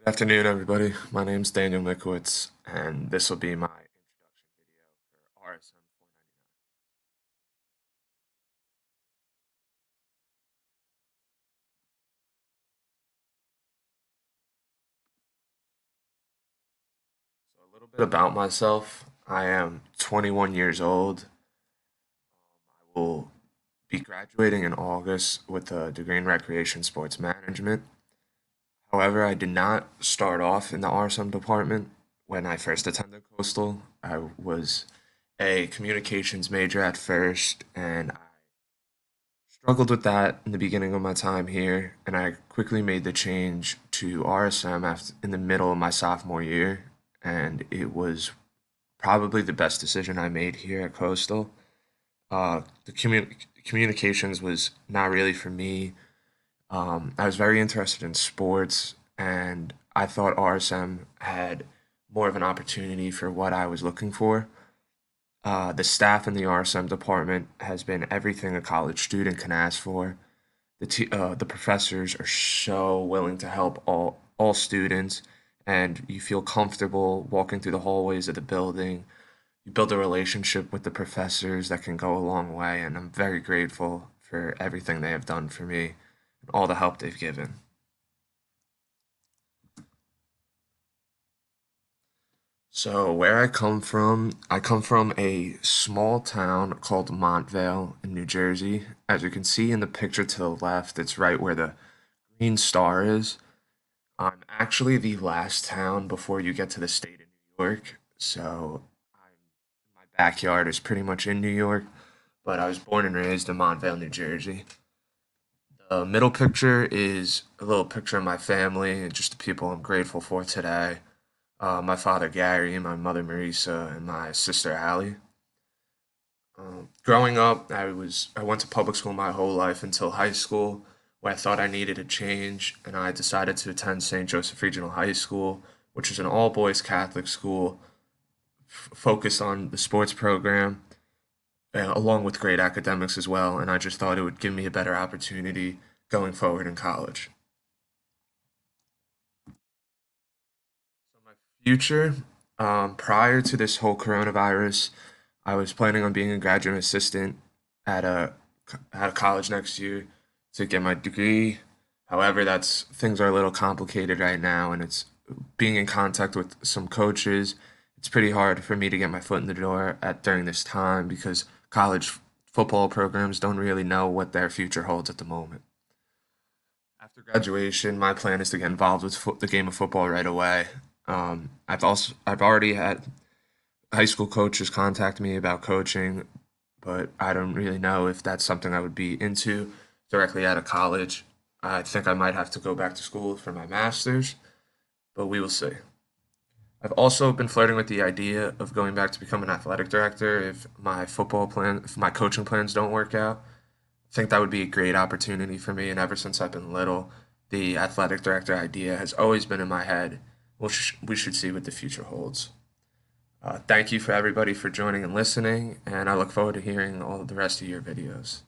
Afternoon, everybody. My name's Daniel Mikowitz, and this will be my introduction video for RSM 499. So, a little bit about myself. I am 21 years old. I will be graduating in August with a degree in recreation sports management. However, I did not start off in the RSM department when I first attended Coastal. I was a communications major at first, and I struggled with that in the beginning of my time here, and I quickly made the change to RSM after, in the middle of my sophomore year, and it was probably the best decision I made here at Coastal. The communications was not really for me. I was very interested in sports, and I thought RSM had more of an opportunity for what I was looking for. The staff in the RSM department has been everything a college student can ask for. The professors are so willing to help all students, and you feel comfortable walking through the hallways of the building. You build a relationship with the professors that can go a long way, and I'm very grateful for everything they have done for me and all the help they've given. So where I come from a small town called Montvale in New Jersey. As you can see in the picture to the left, it's right where the green star is. I'm actually the last town before you get to the state of New York. So my backyard is pretty much in New York, but I was born and raised in Montvale, New Jersey. The middle picture is a little picture of my family and just the people I'm grateful for today. My father Gary, my mother Marisa, and my sister Allie. Growing up, I went to public school my whole life until high school, where I thought I needed a change, and I decided to attend St. Joseph Regional High School, which is an all boys Catholic school focused on the sports program, along with great academics as well. And I just thought it would give me a better opportunity going forward in college. So my future, prior to this whole coronavirus, I was planning on being a graduate assistant at a college next year to get my degree. However, that's things are a little complicated right now, and it's being in contact with some coaches. It's pretty hard for me to get my foot in the door at during this time because college football programs don't really know what their future holds at the moment. After graduation, my plan is to get involved with the game of football right away. I've already had high school coaches contact me about coaching, but I don't really know if that's something I would be into directly out of college. I think I might have to go back to school for my master's, but we will see. I've also been flirting with the idea of going back to become an athletic director if my coaching plans don't work out. I think that would be a great opportunity for me, and ever since I've been little, the athletic director idea has always been in my head. We should see what the future holds. Thank you for everybody for joining and listening, and I look forward to hearing all of the rest of your videos.